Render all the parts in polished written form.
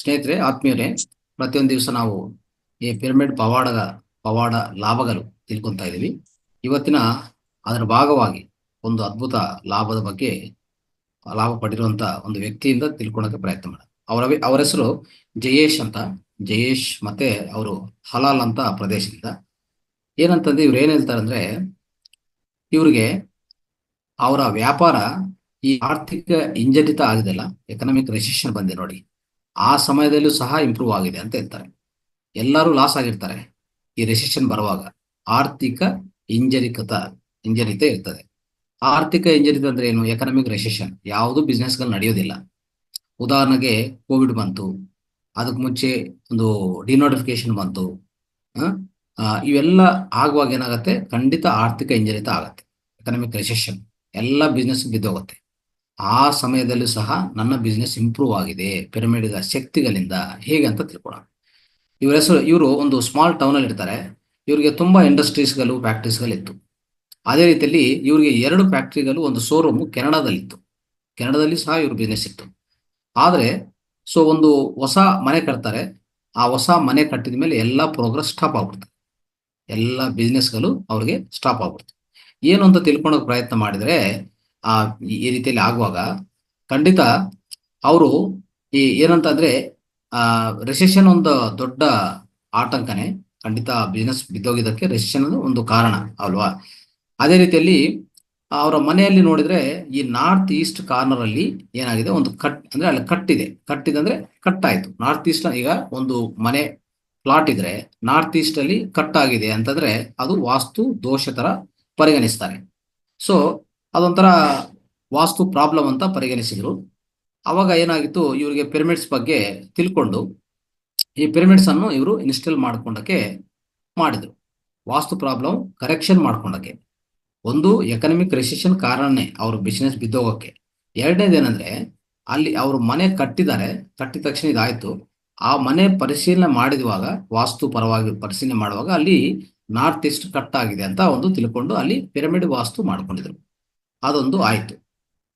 ಸ್ನೇಹಿತರೆ, ಆತ್ಮೀಯರೇ, ಪ್ರತಿಯೊಂದು ದಿವಸ ನಾವು ಈ ಪಿರಮಿಡ್ ಪವಾಡ ಲಾಭಗಳು ತಿಳ್ಕೊಂತಾ ಇದ್ದೀವಿ. ಇವತ್ತಿನ ಅದರ ಭಾಗವಾಗಿ ಒಂದು ಅದ್ಭುತ ಲಾಭದ ಬಗ್ಗೆ ಲಾಭ ಪಡೆದಿರುವಂತ ಒಂದು ವ್ಯಕ್ತಿಯಿಂದ ತಿಳ್ಕೊಳಕ್ಕೆ ಪ್ರಯತ್ನ ಮಾಡೋಣ. ಅವರ ಹೆಸರು ಜಯೇಶ್ ಅಂತ. ಜಯೇಶ್ ಮತ್ತೆ ಅವರು ಹಲಾಲ್ ಅಂತ ಪ್ರದೇಶದಿಂದ. ಏನಂತಂದ್ರೆ ಇವ್ರು ಏನ್ ಹೇಳ್ತಾರೆ ಅಂದ್ರೆ, ಇವ್ರಿಗೆ ಅವರ ವ್ಯಾಪಾರ ಈ ಆರ್ಥಿಕ ಹಿಂಜರಿತ ಆಗಿದೆಲ್ಲ, ಎಕನಾಮಿಕ್ ರೆಸಿಷನ್ ಬಂದೆ ನೋಡಿ, ಆ ಸಮಯದಲ್ಲೂ ಸಹ ಇಂಪ್ರೂವ್ ಆಗಿದೆ ಅಂತ ಹೇಳ್ತಾರೆ. ಎಲ್ಲರೂ ಲಾಸ್ ಆಗಿರ್ತಾರೆ ಈ ರೆಸಿಷನ್ ಬರುವಾಗ. ಆರ್ಥಿಕ ಹಿಂಜರಿತ ಇರ್ತದೆ. ಆರ್ಥಿಕ ಹಿಂಜರಿತ ಅಂದ್ರೆ ಏನು? Economic recession. ಯಾವುದು ಬಿಸ್ನೆಸ್ಗಳು ನಡೆಯೋದಿಲ್ಲ. ಉದಾಹರಣೆಗೆ ಕೋವಿಡ್ ಬಂತು, ಅದಕ್ಕೆ ಮುಂಚೆ ಒಂದು ಡಿನೋಟಿಫಿಕೇಶನ್ ಬಂತು. ಇವೆಲ್ಲ ಆಗುವಾಗ ಏನಾಗುತ್ತೆ? ಖಂಡಿತ ಆರ್ಥಿಕ ಹಿಂಜರಿತ ಆಗತ್ತೆ, ಎಕನಾಮಿಕ್ ರೆಸಿಷನ್, ಎಲ್ಲ ಬಿಸ್ನೆಸ್ ಬಿದ್ದೋಗುತ್ತೆ. ಆ ಸಮಯದಲ್ಲೂ ಸಹ ನನ್ನ ಬಿಸ್ನೆಸ್ ಇಂಪ್ರೂವ್ ಆಗಿದೆ ಪಿರಮಿಡ್ ಶಕ್ತಿಗಳಿಂದ. ಹೇಗೆ ಅಂತ ತಿಳ್ಕೊಳ್ಳೋಣ. ಇವರು ಒಂದು ಸ್ಮಾಲ್ ಟೌನ್ ಅಲ್ಲಿ ಇರ್ತಾರೆ. ಇವರಿಗೆ ತುಂಬಾ ಇಂಡಸ್ಟ್ರೀಸ್ಗಳು, ಫ್ಯಾಕ್ಟ್ರೀಸ್ಗಳಿತ್ತು. ಅದೇ ರೀತಿಯಲ್ಲಿ ಇವರಿಗೆ 2 ಫ್ಯಾಕ್ಟ್ರಿಗಳು, ಒಂದು ಶೋರೂಮ್ ಕೆನಡಾದಲ್ಲಿತ್ತು. ಕೆನಡಾದಲ್ಲಿ ಸಹ ಇವ್ರ ಬಿಸ್ನೆಸ್ ಇತ್ತು. ಆದ್ರೆ ಒಂದು ಹೊಸ ಮನೆ ಕಟ್ತಾರೆ. ಆ ಹೊಸ ಮನೆ ಕಟ್ಟಿದ ಮೇಲೆ ಎಲ್ಲ ಪ್ರೋಗ್ರೆಸ್ ಸ್ಟಾಪ್ ಆಗ್ಬಿಡ್ತದೆ. ಎಲ್ಲ ಬಿಸ್ನೆಸ್ಗಳು ಅವ್ರಿಗೆ ಸ್ಟಾಪ್ ಆಗ್ಬಿಡ್ತದೆ. ಏನು ಅಂತ ತಿಳ್ಕೊಳಕ್ ಪ್ರಯತ್ನ ಮಾಡಿದ್ರೆ, ಆ ಈ ರೀತಿಯಲ್ಲಿ ಆಗುವಾಗ ಖಂಡಿತ ಅವರು ಏನಂತಂದ್ರೆ, ರೆಸೆಷನ್ ಒಂದು ದೊಡ್ಡ ಆತಂಕನೇ. ಖಂಡಿತ ಬಿಸ್ನೆಸ್ ಬಿದ್ದೋಗಿದ್ದಕ್ಕೆ ರೆಸೆಷನ್ ಒಂದು ಕಾರಣ ಅಲ್ವಾ? ಅದೇ ರೀತಿಯಲ್ಲಿ ಅವರ ಮನೆಯಲ್ಲಿ ನೋಡಿದ್ರೆ, ಈ ನಾರ್ತ್ ಈಸ್ಟ್ ಕಾರ್ನರ್ ಅಲ್ಲಿ ಏನಾಗಿದೆ, ಒಂದು ಅಂದ್ರೆ ಅಲ್ಲಿ ಕಟ್ಟಿದೆ ಅಂದ್ರೆ ಕಟ್ಟಾಯ್ತು. ನಾರ್ತ್ ಈಸ್ಟ್ ಈಗ ಒಂದು ಮನೆ ಪ್ಲಾಟ್ ಇದ್ರೆ ನಾರ್ತ್ ಈಸ್ಟ್ ಅಲ್ಲಿ ಕಟ್ ಆಗಿದೆ ಅಂತಂದ್ರೆ ಅದು ವಾಸ್ತು ದೋಷ ತರ ಪರಿಗಣಿಸ್ತಾರೆ. ಸೊ ಅದೊಂಥರ ವಾಸ್ತು ಪ್ರಾಬ್ಲಮ್ ಅಂತ ಪರಿಗಣಿಸಿದ್ರು. ಅವಾಗ ಏನಾಗಿತ್ತು, ಇವರಿಗೆ ಪಿರಮಿಡ್ಸ್ ಬಗ್ಗೆ ತಿಳ್ಕೊಂಡು ಈ ಪಿರಮಿಡ್ಸ್ ಅನ್ನು ಇವರು ಇನ್ಸ್ಟಾಲ್ ಮಾಡ್ಕೊಂಡಕ್ಕೆ ಮಾಡಿದ್ರು. ವಾಸ್ತು ಪ್ರಾಬ್ಲಮ್ ಕರೆಕ್ಷನ್ ಮಾಡ್ಕೊಂಡಕ್ಕೆ. ಒಂದು ಎಕನಾಮಿಕ್ ರೆಸಿಷನ್ ಕಾರಣನೇ ಅವ್ರ ಬಿಸ್ನೆಸ್ ಬಿದ್ದೋಗಕ್ಕೆ. ಎರಡನೇದೇನಂದ್ರೆ, ಅಲ್ಲಿ ಅವರು ಮನೆ ಕಟ್ಟಿದ ತಕ್ಷಣ ಇದಾಯ್ತು. ಆ ಮನೆ ಪರಿಶೀಲನೆ ಮಾಡಿದುವಾಗ, ವಾಸ್ತು ಪರವಾಗಿ ಪರಿಶೀಲನೆ ಮಾಡುವಾಗ ಅಲ್ಲಿ ನಾರ್ತ್ ಈಸ್ಟ್ ಕಟ್ ಆಗಿದೆ ಅಂತ ಒಂದು ತಿಳ್ಕೊಂಡು ಅಲ್ಲಿ ಪಿರಮಿಡ್ ವಾಸ್ತು ಮಾಡ್ಕೊಂಡಿದ್ರು. ಅದೊಂದು ಆಯ್ತು.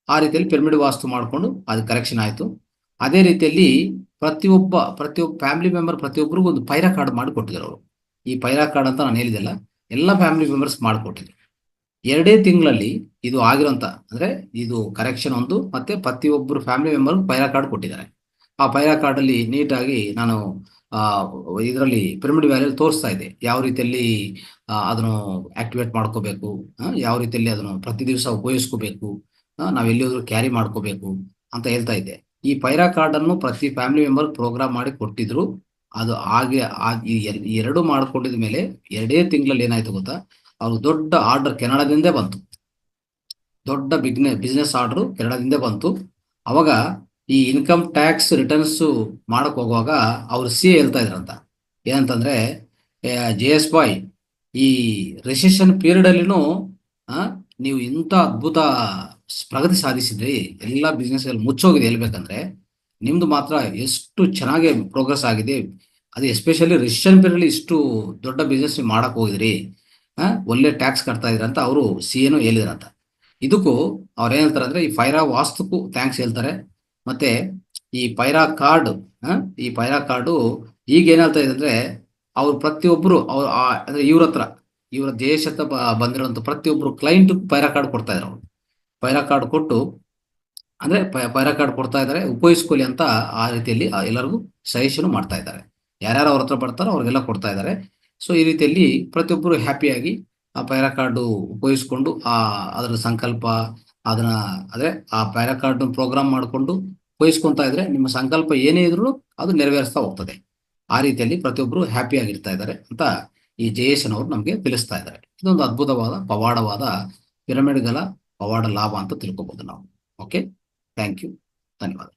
ಆ ರೀತಿಯಲ್ಲಿ ಪಿರಮಿಡ್ ವಾಸ್ತು ಮಾಡಿಕೊಂಡು ಅದು ಕರೆಕ್ಷನ್ ಆಯ್ತು. ಅದೇ ರೀತಿಯಲ್ಲಿ ಪ್ರತಿಯೊಬ್ಬ ಫ್ಯಾಮಿಲಿ ಮೆಂಬರ್ ಪ್ರತಿಯೊಬ್ಬರಿಗೂ ಒಂದು ಪೈರಾ ಕಾರ್ಡ್ ಮಾಡಿಕೊಟ್ಟಿದ್ರು ಅವರು. ಈ ಪೈರಾ ಕಾರ್ಡ್ ಅಂತ ನಾನು ಹೇಳಿದೆಲ್ಲ, ಎಲ್ಲ ಫ್ಯಾಮಿಲಿ ಮೆಂಬರ್ಸ್ ಮಾಡಿಕೊಟ್ಟಿದ್ರು. 2 ತಿಂಗಳಲ್ಲಿ ಇದು ಆಗಿರೋಂತ, ಅಂದ್ರೆ ಇದು ಕರೆಕ್ಷನ್ ಒಂದು, ಮತ್ತೆ ಪ್ರತಿಯೊಬ್ಬರು ಫ್ಯಾಮಿಲಿ ಮೆಂಬರ್ ಪೈರಾ ಕಾರ್ಡ್ ಕೊಟ್ಟಿದ್ದಾರೆ. ಆ ಪೈರಾ ಕಾರ್ಡ್ ಅಲ್ಲಿ ನೀಟಾಗಿ ನಾನು ಇದರಲ್ಲಿ ಪಿರಮಿಡ್ ವ್ಯಾಲಿಯಲ್ಲಿ ತೋರಿಸ್ತಾ ಇದೆ, ಯಾವ ರೀತಿಯಲ್ಲಿ ಅದನ್ನು ಆಕ್ಟಿವೇಟ್ ಮಾಡ್ಕೋಬೇಕು, ಯಾವ ರೀತಿಯಲ್ಲಿ ಅದನ್ನು ಪ್ರತಿ ದಿವಸ ಉಪಯೋಗಿಸ್ಕೋಬೇಕು, ನಾವ್ ಎಲ್ಲಿಯೋದ್ರೂ ಕ್ಯಾರಿ ಮಾಡ್ಕೋಬೇಕು ಅಂತ ಹೇಳ್ತಾ ಇದ್ದೆ. ಈ ಪೈರಾ ಕಾರ್ಡ್ ಅನ್ನು ಪ್ರತಿ ಫ್ಯಾಮಿಲಿ ಮೆಂಬರ್ ಪ್ರೋಗ್ರಾಮ್ ಮಾಡಿ ಕೊಟ್ಟಿದ್ರು. ಅದು ಹಾಗೆ ಈ 2 ಮಾಡ್ಕೊಂಡಿದ ಮೇಲೆ 2 ತಿಂಗಳಲ್ಲಿ ಏನಾಯ್ತು ಗೊತ್ತಾ, ಅವ್ರು ದೊಡ್ಡ ಆರ್ಡರ್ ಕೆನಡಾದಿಂದ ಬಂತು. ದೊಡ್ಡ ಬಿಸ್ನೆಸ್ ಆರ್ಡರ್ ಕೆನಡಾದಿಂದ ಬಂತು. ಅವಾಗ ಈ ಇನ್ಕಮ್ ಟ್ಯಾಕ್ಸ್ ರಿಟರ್ನ್ಸ್ ಮಾಡಕ್ ಹೋಗುವಾಗ ಅವ್ರು ಹೇಳ್ತಾ ಇದ್ರಂತ, ಏನಂತಂದ್ರೆ, JS ಬಾಯ್, ಈ ರೆಸಿಷನ್ ಪೀರಿಯಡ್ ಅಲ್ಲಿನೂ ನೀವು ಇಂಥ ಅದ್ಭುತ ಪ್ರಗತಿ ಸಾಧಿಸಿದ್ರಿ, ಎಲ್ಲ ಬಿಸ್ನೆಸ್ ಮುಚ್ಚೋಗಿದೆ ಹೇಳ್ಬೇಕಂದ್ರೆ, ನಿಮ್ದು ಮಾತ್ರ ಎಷ್ಟು ಚೆನ್ನಾಗಿ ಪ್ರೋಗ್ರೆಸ್ ಆಗಿದೆ. ಅದು ಎಸ್ಪೆಷಲಿ ರೆಸಿಷನ್ ಪೀರಿಯಡ್ ಇಷ್ಟು ದೊಡ್ಡ ಬಿಸ್ನೆಸ್ ಮಾಡಕ್ ಹೋಗಿದ್ರಿ, ಒಳ್ಳೆ ಟ್ಯಾಕ್ಸ್ ಕಟ್ತಾ ಇದ್ರ ಅಂತ ಅವರು ಏನು ಹೇಳಿದ್ರಂತ. ಇದಕ್ಕೂ ಅವ್ರು ಏನ್ ಹೇಳ್ತಾರೆ ಅಂದ್ರೆ, ಈ ಪೈರಾ ವಾಸ್ತುಕ್ಕೂ ಥ್ಯಾಂಕ್ಸ್ ಹೇಳ್ತಾರೆ. ಮತ್ತೆ ಈ ಪೈರಾ ಕಾರ್ಡ್ ಈಗ ಏನ್ ಹೇಳ್ತಾ ಇದೆ ಅಂದ್ರೆ, ಅವ್ರು ಪ್ರತಿಯೊಬ್ರು ಅಂದ್ರೆ ಇವರ ದೇಶ ಬಂದಿರುವಂತ ಪ್ರತಿಯೊಬ್ರು ಕ್ಲೈಂಟ್ ಪೈರಾ ಕಾರ್ಡ್ ಕೊಡ್ತಾ ಇದ್ರು. ಅವ್ರು ಪೈರಾ ಕಾರ್ಡ್ ಕೊಟ್ಟು, ಅಂದ್ರೆ ಪೈರಾ ಕಾರ್ಡ್ ಕೊಡ್ತಾ ಇದ್ದಾರೆ, ಉಪಯೋಗಿಸ್ಕೊಳ್ಳಿ ಅಂತ. ಆ ರೀತಿಯಲ್ಲಿ ಎಲ್ಲರಿಗೂ ಸಜೆಷನ್ ಮಾಡ್ತಾ ಇದ್ದಾರೆ. ಯಾರ್ಯಾರು ಅವ್ರ ಹತ್ರ ಬರ್ತಾರೋ ಅವ್ರಿಗೆಲ್ಲ ಕೊಡ್ತಾ ಇದ್ದಾರೆ. ಸೊ ಈ ರೀತಿಯಲ್ಲಿ ಪ್ರತಿಯೊಬ್ಬರು ಹ್ಯಾಪಿಯಾಗಿ ಆ ಪೈರಾ ಕಾರ್ಡ್ ಉಪಯೋಗಿಸ್ಕೊಂಡು ಅದರ ಸಂಕಲ್ಪ, ಅದನ್ನ ಅಂದ್ರೆ ಆ ಪೈರಾ ಕಾರ್ಡ್ ಪ್ರೋಗ್ರಾಮ್ ಮಾಡಿಕೊಂಡು ಉಪಯೋಗಿಸ್ಕೊಂತಾ ಇದ್ರೆ ನಿಮ್ಮ ಸಂಕಲ್ಪ ಏನೇ ಇದ್ರು ಅದು ನೆರವೇರಿಸ್ತಾ ಹೋಗ್ತದೆ. ಆ ರೀತಿಯಲ್ಲಿ ಪ್ರತಿಯೊಬ್ಬರು ಹ್ಯಾಪಿ ಆಗಿರ್ತಾ ಇದ್ದಾರೆ ಅಂತ ಈ ಜಯೇಶನ್ ಅವರು ನಮಗೆ ತಿಳಿಸ್ತಾ ಇದ್ದಾರೆ. ಇದೊಂದು ಅದ್ಭುತವಾದ ಪವಾಡವಾದ ಪಿರಮಿಡ್ಗಳ ಪವಾಡ ಲಾಭ ಅಂತ ತಿಳ್ಕೊಬಹುದು ನಾವು. ಓಕೆ, ಥ್ಯಾಂಕ್ ಯು, ಧನ್ಯವಾದ.